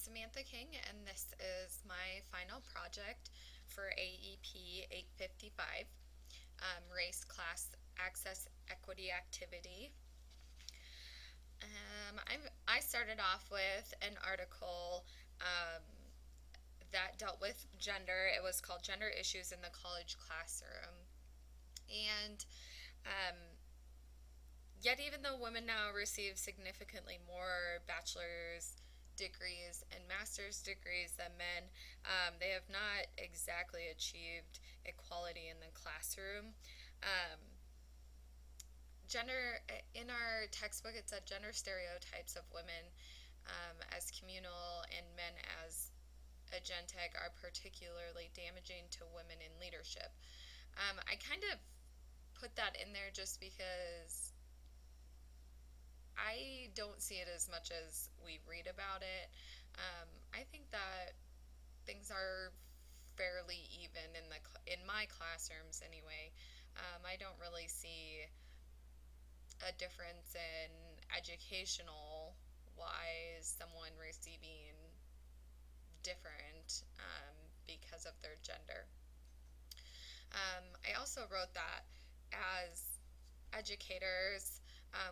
Samantha King, and this is my final project for AEP 855, Race, Class, Access, Equity Activity. I started off with an article that dealt with gender. It was called Gender Issues in the College Classroom. And um, Yet, even though women now receive significantly more bachelor's degrees and master's degrees than men, they have not exactly achieved equality in the classroom. Um, Gender, in our textbook, it said gender stereotypes of women as communal and men as agentic are particularly damaging to women in leadership. I kind of put that in there just because I don't see it as much as we read about it. I think that things are fairly even in my classrooms anyway. I don't really see a difference in educational wise someone receiving different because of their gender. I also wrote that as educators,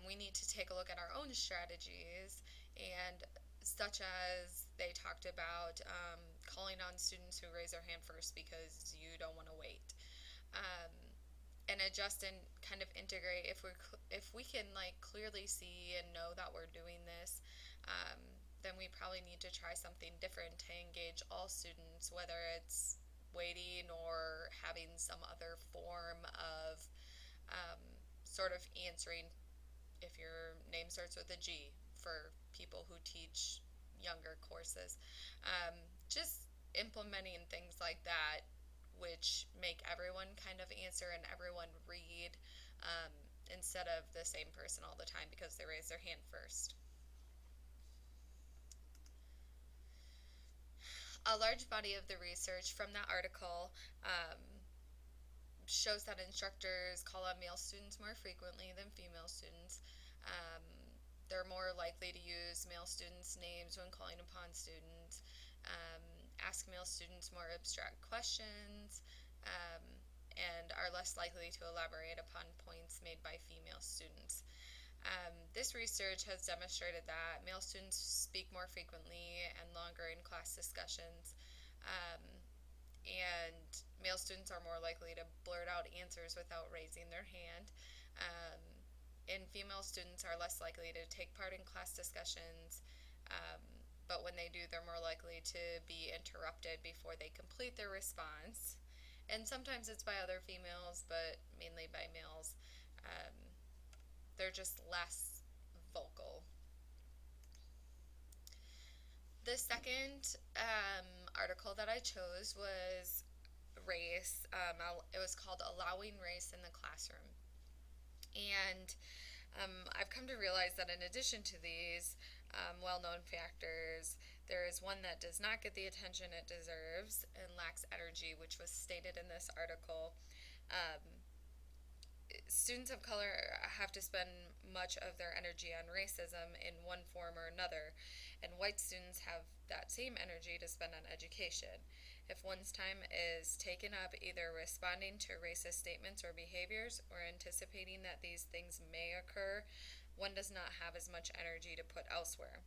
we need to take a look at our own strategies, and such as they talked about calling on students who raise their hand first because you don't want to wait. Um, and adjust and kind of integrate if we can like clearly see and know that we're doing this, um, then we probably need to try something different to engage all students, whether it's waiting or having some other form of um, sort of answering if your name starts with a G for people who teach younger courses. Just implementing things like that, which make everyone kind of answer and everyone read instead of the same person all the time because they raise their hand first. A large body of the research from that article shows that instructors call on male students more frequently than female students. Um, they're more likely to use male students' names when calling upon students, um, ask male students more abstract questions, um, and are less likely to elaborate upon points made by female students. This research has demonstrated that male students speak more frequently and longer in class discussions, um, and male students are more likely to blurt out answers without raising their hand. Um, and female students are less likely to take part in class discussions, um, but when they do, they're more likely to be interrupted before they complete their response. And sometimes it's by other females, but mainly by males. Um, they're just less vocal. The second article that I chose was race. It was called Allowing Race in the Classroom. And I've come to realize that in addition to these well known factors, there is one that does not get the attention it deserves and lacks energy, which was stated in this article. Um, Students of color have to spend much of their energy on racism in one form or another, and white students have that same energy to spend on education. If one's time is taken up either responding to racist statements or behaviors or anticipating that these things may occur, one does not have as much energy to put elsewhere.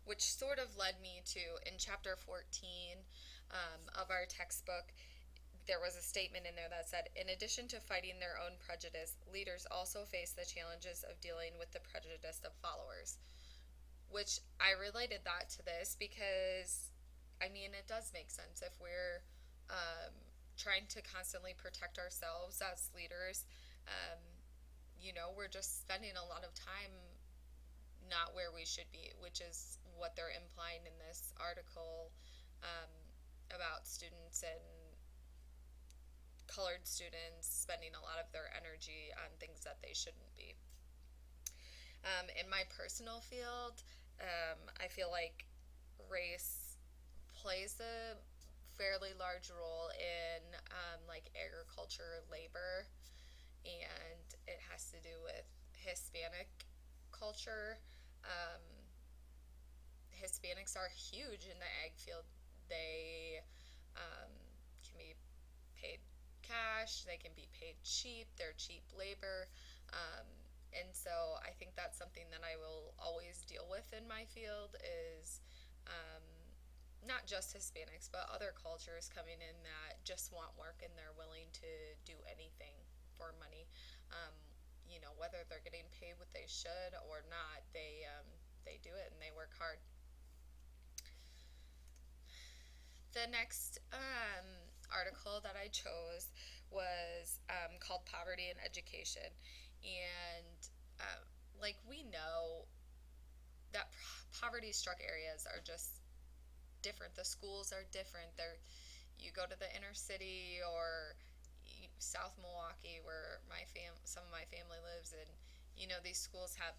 Which sort of led me to, in chapter 14 of our textbook, there was a statement in there that said, in addition to fighting their own prejudice, leaders also face the challenges of dealing with the prejudice of followers. Which I related that to this because, I mean, it does make sense if we're um, trying to constantly protect ourselves as leaders. Um, we're just spending a lot of time not where we should be, which is what they're implying in this article um, about students and colored students spending a lot of their energy on things that they shouldn't be. In my personal field, I feel like race plays a fairly large role in like agriculture, labor, and it has to do with Hispanic culture. Um, Hispanic Hispanics are huge in the ag field. They can be paid cash, they can be paid cheap, they're cheap labor. Um, and so I think that's something that I will always deal with in my field is um, not just Hispanics, but other cultures coming in that just want work and they're willing to do anything for money. Um, whether they're getting paid what they should or not, they do it and they work hard. The next article that I chose was called Poverty in Education. And like we know that poverty struck areas are just different. The schools are different. You go to the inner city or South Milwaukee, where some of my family lives, and these schools have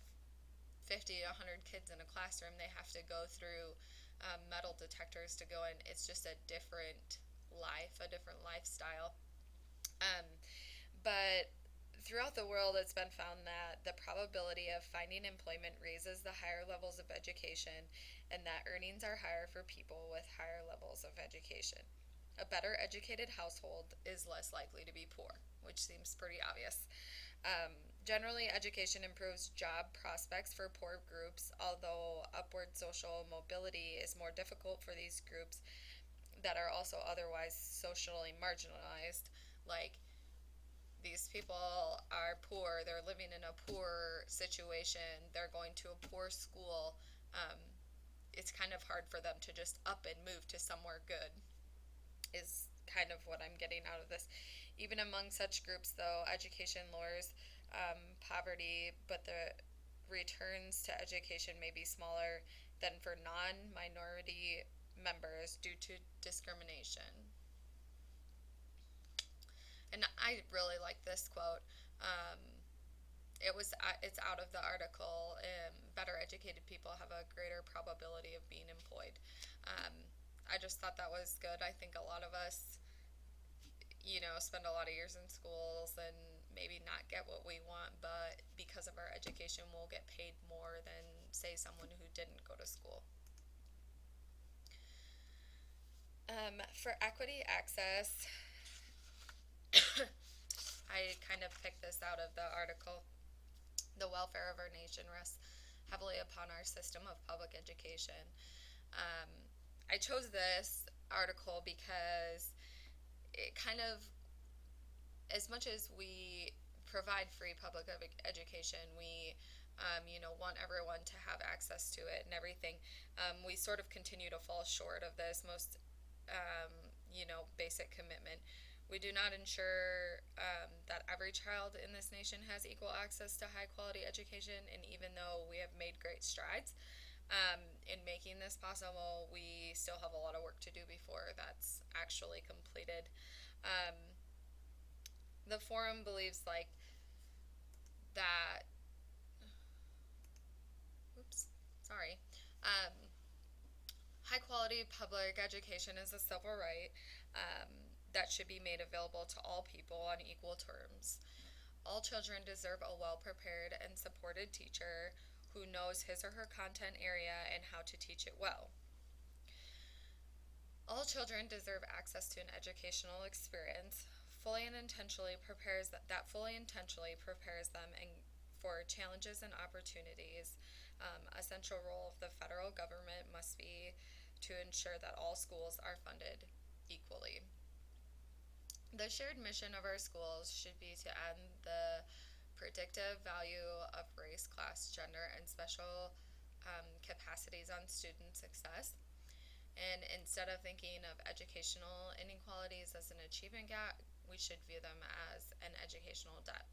50 to 100 kids in a classroom. They have to go through metal detectors to go in. It's just a different life, a different lifestyle. Um, but throughout the world, it's been found that the probability of finding employment raises the higher levels of education, and that earnings are higher for people with higher levels of education. A better educated household is less likely to be poor, which seems pretty obvious. Um, Generally, education improves job prospects for poor groups, although upward social mobility is more difficult for these groups that are also otherwise socially marginalized. Like, these people are poor, they're living in a poor situation, they're going to a poor school. Um, it's kind of hard for them to just up and move to somewhere good, is kind of what I'm getting out of this. Even among such groups, though, education lowers poverty, but the returns to education may be smaller than for non minority members due to discrimination. And I really like this quote. Um, it's out of the article. Better educated people have a greater probability of being employed. Um, I just thought that was good. I think a lot of us, spend a lot of years in schools and maybe not get what we want, but because of our education, we'll get paid more than, say, someone who didn't go to school. For equity access, I kind of picked this out of the article. The welfare of our nation rests heavily upon our system of public education. Um, I chose this article because it kind of, as much as we provide free public education, we want everyone to have access to it and everything. We sort of continue to fall short of this most, basic commitment. We do not ensure that every child in this nation has equal access to high quality education, and even though we have made great strides in making this possible, we still have a lot of work to do before that's actually completed. Um, the forum believes that. Oops, sorry. Um, High quality public education is a civil right um, that should be made available to all people on equal terms. All children deserve a well prepared and supported teacher who knows his or her content area and how to teach it well. All children deserve access to an educational experience fully and intentionally prepares that fully intentionally prepares them for challenges and opportunities. A central role of the federal government must be to ensure that all schools are funded equally. The shared mission of our schools should be to end the predictive value of race, class, gender, and special capacities on student success. And instead of thinking of educational inequalities as an achievement gap, we should view them as an educational debt.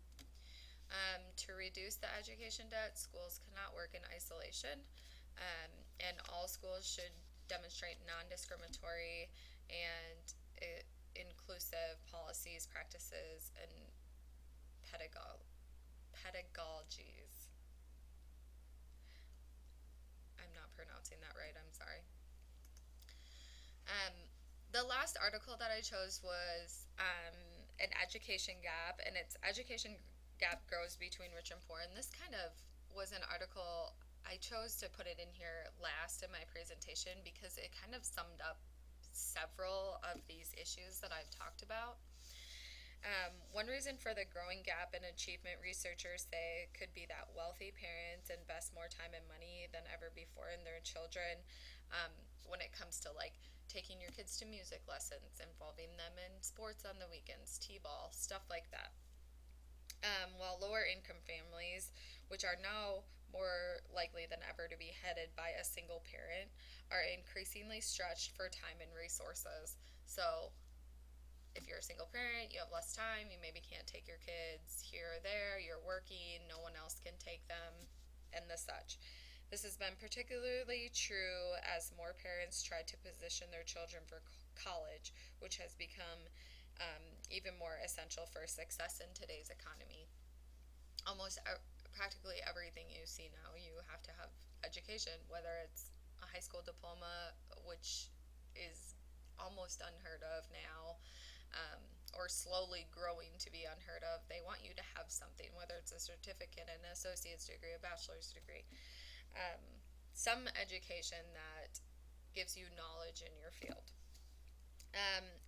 To reduce the education debt, schools cannot work in isolation, and all schools should demonstrate non-discriminatory and inclusive policies, practices, and pedagogies. I'm not pronouncing that right, I'm sorry. Um, the last article that I chose was an education gap, and it's education gap grows between rich and poor. And this kind of was an article I chose to put it in here last in my presentation because it kind of summed up several of these issues that I've talked about. One reason for the growing gap in achievement, researchers say, could be that wealthy parents invest more time and money than ever before in their children, when it comes to like taking your kids to music lessons, involving them in sports on the weekends, t-ball, stuff like that. While lower income families, which are now more likely than ever to be headed by a single parent, are increasingly stretched for time and resources. So if you're a single parent, you have less time, you maybe can't take your kids here or there, you're working, no one else can take them, and the such. This has been particularly true as more parents try to position their children for college, which has become even more essential for success in today's economy. Almost practically everything you see now, you have to have education, whether it's a high school diploma, which is almost unheard of now, or slowly growing to be unheard of. They want you to have something, whether it's a certificate, an associate's degree, a bachelor's degree, um, some education that gives you knowledge in your field.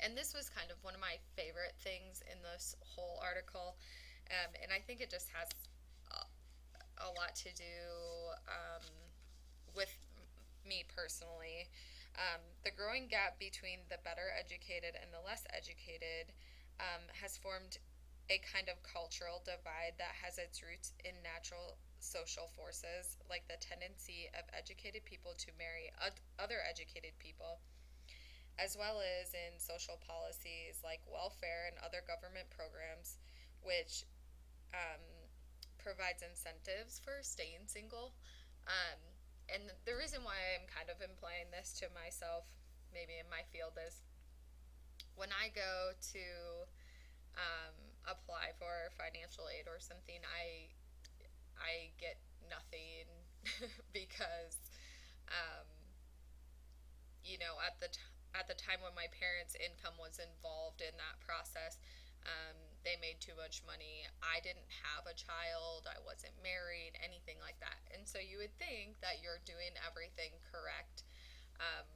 And this was kind of one of my favorite things in this whole article, and I think it just has a lot to do with me personally. The growing gap between the better educated and the less educated has formed a kind of cultural divide that has its roots in natural social forces, like the tendency of educated people to marry other educated people, as well as in social policies like welfare and other government programs, which um, provides incentives for staying single. Um, and the reason why I'm kind of implying this to myself, maybe in my field, is when I go to apply for financial aid or something, I get nothing because um, at the time when my parents' income was involved in that process, they made too much money. I didn't have a child. I wasn't married, anything like that. And so you would think that you're doing everything correct. Um,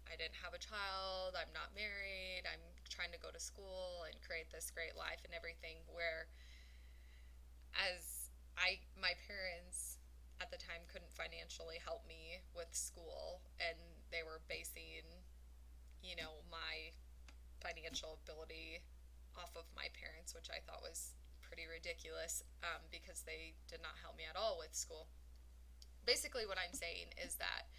I didn't have a child. I'm not married. I'm trying to go to school and create this great life and everything. Where as my parents at the time couldn't financially help me with school, and they were basing, my financial ability off of my parents, which I thought was pretty ridiculous, because they did not help me at all with school. Basically, what I'm saying is that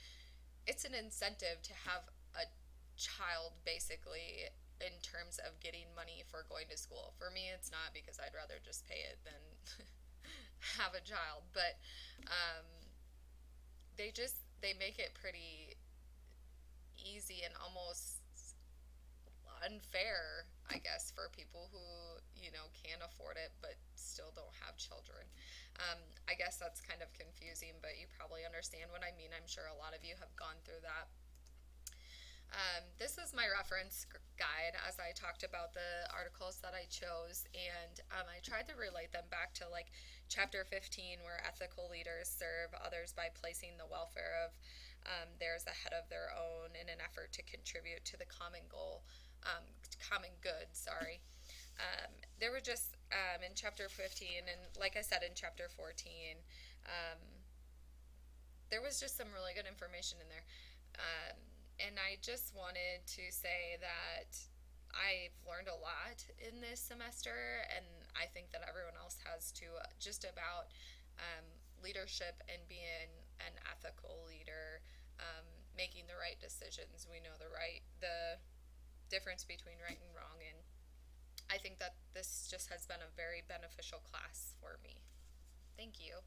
it's an incentive to have a child, basically, in terms of getting money for going to school. For me, it's not, because I'd rather just pay it than have a child. But um, they make it pretty easy and almost unfair, I guess, for people who can afford it but still don't have children. I guess that's kind of confusing, but you probably understand what I mean. I'm sure a lot of you have gone through that. This is my reference guide as I talked about the articles that I chose, and I tried to relate them back to like chapter 15, where ethical leaders serve others by placing the welfare of theirs ahead of their own in an effort to contribute to the common goal, common good, sorry. There were just in chapter 15, and like I said in chapter 14, um, there was just some really good information in there. And I just wanted to say that I've learned a lot in this semester, and I think that everyone else has too, just about um, leadership and being an ethical leader, making the right decisions. We know the difference between right and wrong, and I think that this just has been a very beneficial class for me. Thank you.